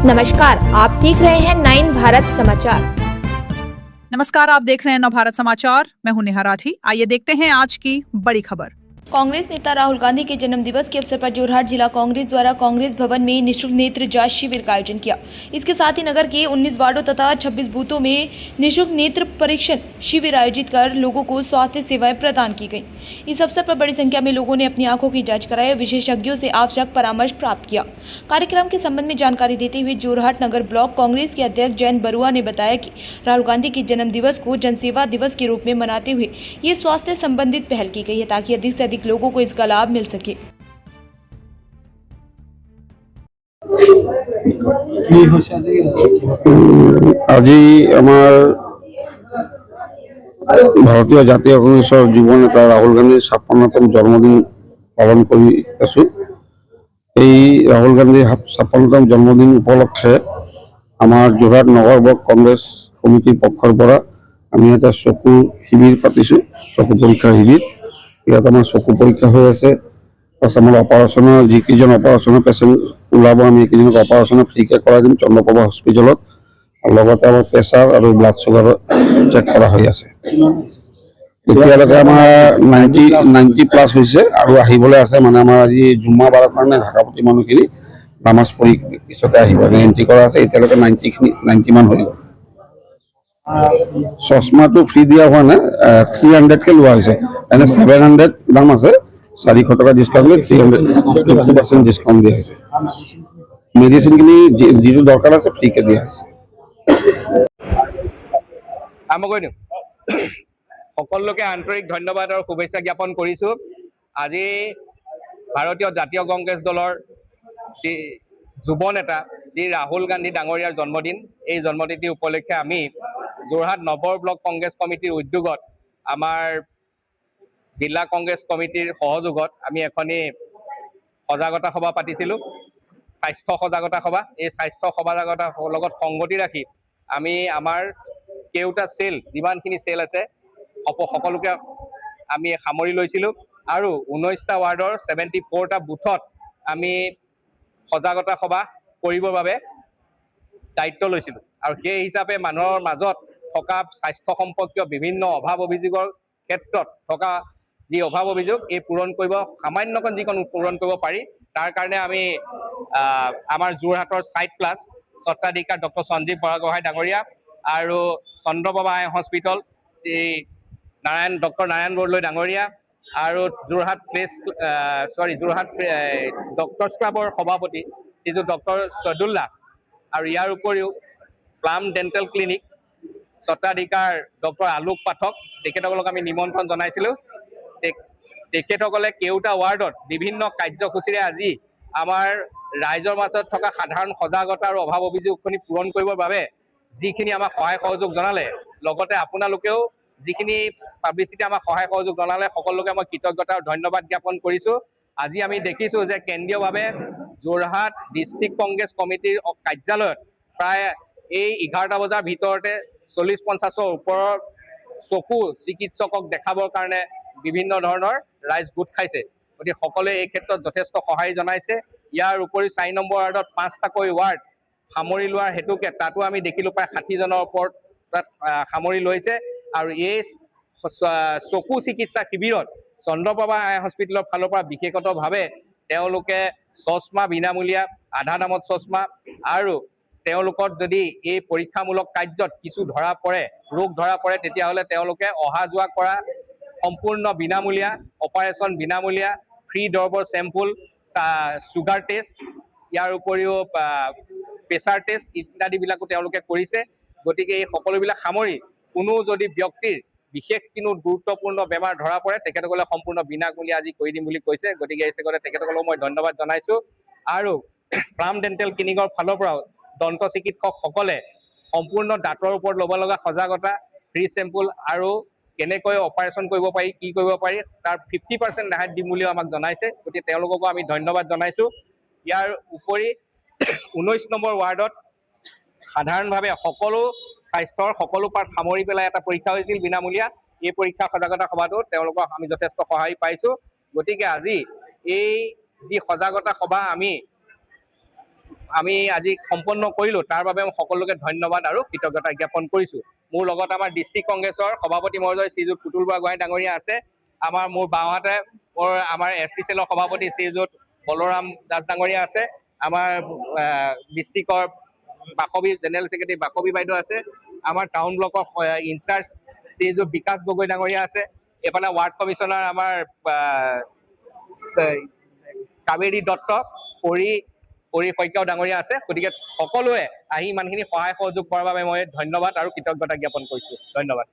नमस्कार, आप देख रहे हैं 9 भारत समाचार। नमस्कार, आप देख रहे हैं नवभारत समाचार। मैं हूं नेहा राठी। आइए देखते हैं आज की बड़ी खबर। कांग्रेस नेता राहुल गांधी के जन्म दिवस के अवसर पर जोरहाट जिला कांग्रेस द्वारा कांग्रेस भवन में निःशुल्क नेत्र जांच शिविर का आयोजन किया। इसके साथ ही नगर के 19 वार्डों तथा 26 बूथों में निःशुल्क नेत्र परीक्षण शिविर आयोजित कर लोगों को स्वास्थ्य सेवाएं प्रदान की गई। इस अवसर पर बड़ी संख्या में लोगों ने अपनी आंखों की जाँच कराई और विशेषज्ञों से आवश्यक परामर्श प्राप्त किया। कार्यक्रम के संबंध में जानकारी देते हुए जोरहाट नगर ब्लॉक कांग्रेस के अध्यक्ष जयंत बरुआ ने बताया कि राहुल गांधी के जन्म दिवस को जनसेवा दिवस के रूप में मनाते हुए ये स्वास्थ्य संबंधित पहल की गई है ताकि अधिक से अधिक लोगों को इसका लाभ मिल सके। আজি আমাৰ ভাৰতীয় জাতীয় কংগ্ৰেছৰ যুৱ নেতা ৰাহুল গান্ধীৰ ৫৬তম জন্মদিন পালন কৰি আছো। এই ৰাহুল গান্ধীৰ ৫৬তম জন্মদিন উপলক্ষে আমাৰ যোৰহাট নগৰ ব্লক কংগ্ৰেছ কমিটিৰ পক্ষৰ পৰা আমি এটা চকু শিবিৰ পাতিছোঁ, চকু পৰীক্ষা শিবিৰ। ইয়াত আমাৰ চকু পৰীক্ষা হৈ আছে। প্লাছ আমাৰ অপাৰেশ্যনৰ যিকেইজন অপাৰেশ্যনৰ পেচেণ্ট ওলাব আমি এইকেইজনক অপাৰেশ্যনৰ ফ্ৰীকৈ কৰাই দিম চন্দ্ৰপ্ৰভা হস্পিটেলত। আৰু লগতে আমাৰ প্ৰেছাৰ আৰু ব্লাড চুগাৰ চেক কৰা হৈ আছে। এতিয়ালৈকে আমাৰ 90+ হৈছে আৰু আহিবলৈ আছে। মানে আমাৰ আজি জুম্মা বাৰৰ কাৰণে ঢাকাপতি মানুহখিনি নামাজ পঢ়ি পিছতে আহিব, এণ্ট্ৰি কৰা আছে। এতিয়ালৈকে 90 মান হৈ গ'ল। চশমাটো ফ্ৰী দিয়া হোৱা নাই, 300কৈ লোৱা হৈছে। এনে 700 দাম আছে, 400 টকা ডিছকাউণ্ট লৈ 350% ডিছকাউণ্ট দিয়া হৈছে। মেডিচিনখিনি যিটো দৰকাৰ আছে ফ্ৰীকৈ দিয়া হৈছে। সকলোকে আন্তৰিক ধন্যবাদ আৰু শুভেচ্ছা জ্ঞাপন কৰিছোঁ। আজি ভাৰতীয় জাতীয় কংগ্ৰেছ দলৰ শ্ৰী যুৱ নেতা শ্ৰী ৰাহুল গান্ধী ডাঙৰীয়াৰ জন্মদিন। এই জন্মদিনটি উপলক্ষে আমি যোৰহাট নগৰ ব্লক কংগ্ৰেছ কমিটিৰ উদ্যোগত আমাৰ জিলা কংগ্ৰেছ কমিটিৰ সহযোগত আমি এখনি সজাগতা সভা পাতিছিলোঁ, স্বাস্থ্য সজাগতা সভা। এই স্বাস্থ্য সজাগতা লগত সংগতি ৰাখি আমি আমাৰ কেওটা চেল, যিমানখিনি চেল আছে সকলোকে আমি সামৰি লৈছিলোঁ আৰু 19টা ৱাৰ্ডৰ 74টা বুথত আমি সজাগতা সভা কৰিবৰ বাবে দায়িত্ব লৈছিলোঁ। আৰু সেই হিচাপে মানুহৰ মাজত থকা স্বাস্থ্য সম্পৰ্কীয় বিভিন্ন অভাৱ অভিযোগৰ ক্ষেত্ৰত থকা যি অভাৱ অভিযোগ এই পূৰণ কৰিব, সামান্যকণ যিকণ পূৰণ কৰিব পাৰি, তাৰ কাৰণে আমি আমাৰ যোৰহাটৰ ছাইট প্লাছ স্বত্বাধিকাৰ ডক্টৰ সঞ্জীৱ বৰাগোহাঁই ডাঙৰীয়া আৰু চন্দ্ৰপ্ৰভা আই হস্পিটেল শ্ৰী ডক্টৰ নাৰায়ণ বৰদলৈ ডাঙৰীয়া আৰু যোৰহাট ডক্টৰছ ক্লাবৰ সভাপতি শ্ৰীযুত ডক্টৰ ছদুল্লাহ আৰু ইয়াৰ উপৰিও প্লাম ডেণ্টেল ক্লিনিক স্বত্বাধিকাৰ ডক্টৰ আলোক পাঠক, তেখেতসকলক আমি নিমন্ত্ৰণ জনাইছিলোঁ। তেখেতসকলে কেওটা ৱাৰ্ডত বিভিন্ন কাৰ্যসূচীৰে আজি আমাৰ ৰাইজৰ মাজত থকা সাধাৰণ সজাগতা আৰু অভাৱ অভিযোগখিনি পূৰণ কৰিবৰ বাবে যিখিনি আমাক সহায় সহযোগ জনালে, লগতে আপোনালোকেও যিখিনি পাব্লিচিটি আমাক সহায় সহযোগ জনালে, সকলোকে মই কৃতজ্ঞতা আৰু ধন্যবাদ জ্ঞাপন কৰিছোঁ। আজি আমি দেখিছোঁ যে কেন্দ্ৰীয়ভাৱে যোৰহাট ডিষ্ট্ৰিক্ট কংগ্ৰেছ কমিটিৰ কাৰ্যালয়ত প্ৰায় এই 11টা বজাৰ ভিতৰতে 40-50ৰ ওপৰৰ চকু চিকিৎসকক দেখাবৰ কাৰণে বিভিন্ন ধৰণৰ ৰাইজ গোট খাইছে। গতিকে সকলোৱে এই ক্ষেত্ৰত যথেষ্ট সহায় জনাইছে। ইয়াৰ উপৰি 4 নম্বৰ ৱাৰ্ডত 5টাকৈ ৱাৰ্ড সামৰি লোৱাৰ হেতুকে তাতো আমি দেখিলোঁ প্ৰায় 60জনৰ ওপৰত তাত সামৰি লৈছে। আৰু এই চকু চিকিৎসা শিবিৰত চন্দ্ৰপ্ৰভা আই হস্পিটেলৰ ফালৰ পৰা বিশেষতভাৱে তেওঁলোকে চশমা বিনামূলীয়া, আধা দামত চশমা, আৰু তেওঁলোকৰ যদি এই পৰীক্ষামূলক কাৰ্যত কিছু ধৰা পৰে, ৰোগ ধৰা পৰে, তেতিয়াহ'লে তেওঁলোকে অহা যোৱা কৰা সম্পূৰ্ণ বিনামূলীয়া, অপাৰেশ্যন বিনামূলীয়া, ফ্ৰী দৰবৰ চেম্পুল, চুগাৰ টেষ্ট, ইয়াৰ উপৰিও প্ৰেছাৰ টেষ্ট ইত্যাদিবিলাকো তেওঁলোকে কৰিছে। গতিকে এই সকলোবিলাক সামৰি কোনো যদি ব্যক্তিৰ বিশেষ কোনো গুৰুত্বপূৰ্ণ বেমাৰ ধৰা পৰে, তেখেতসকলে সম্পূৰ্ণ বিনামূলীয়া আজি কৰি দিম বুলি কৈছে। গতিকে এই চেগতে তেখেতসকলক মই ধন্যবাদ জনাইছোঁ। আৰু প্লাম ডেণ্টেল ক্লিনিকৰ ফালৰ পৰাও দন্ত চিকিৎসকসকলে সম্পূৰ্ণ দাঁতৰ ওপৰত ল'ব লগা সজাগতা, ফ্ৰী চেম্পুল আৰু কেনেকৈ অপাৰেশ্যন কৰিব পাৰি, কি কৰিব পাৰি, তাৰ 50% ৰেহাই দিম বুলিও আমাক জনাইছে। গতিকে তেওঁলোককো আমি ধন্যবাদ জনাইছোঁ। ইয়াৰ উপৰি 19 নম্বৰ ৱাৰ্ডত সাধাৰণভাৱে সকলো স্বাস্থ্যৰ সকলো পাৰ্ট সামৰি পেলাই এটা পৰীক্ষা হৈছিল বিনামূলীয়া। এই পৰীক্ষা সজাগতা সভাটোত তেওঁলোকক আমি যথেষ্ট সহায় পাইছোঁ। গতিকে আজি এই যি সজাগতা সভা আমি আমি আজি সম্পন্ন কৰিলোঁ তাৰ বাবে মই সকলোকে ধন্যবাদ আৰু কৃতজ্ঞতা জ্ঞাপন কৰিছোঁ। মোৰ লগত আমাৰ ডিষ্ট্ৰিক্ট কংগ্ৰেছৰ সভাপতি মহোদয় শ্ৰীযুত পুতুল বৰগোহাঁই ডাঙৰীয়া আছে। মোৰ বাওঁহাতে আমাৰ SC চেলৰ সভাপতি শ্ৰীযুত বলৰাম দাস ডাঙৰীয়া আছে। আমাৰ ডিষ্ট্ৰিক্টৰ বাসৱী জেনেৰেল ছেক্ৰেটাৰী বাসৱী বাইদেউ আছে। আমাৰ টাউন ব্লকৰ ইনচাৰ্জ শ্ৰীযুত বিকাশ গগৈ ডাঙৰীয়া আছে। এইফালে ৱাৰ্ড কমিশ্যনাৰ আমাৰ কাবেৰী দত্ত পৰি শইকীয়াও ডাঙৰীয়া আছে। গতিকে সকলোৱে আহি ইমানখিনি সহায় সহযোগ কৰাৰ বাবে মই ধন্যবাদ আৰু কৃতজ্ঞতা জ্ঞাপন কৰিছোঁ। ধন্যবাদ।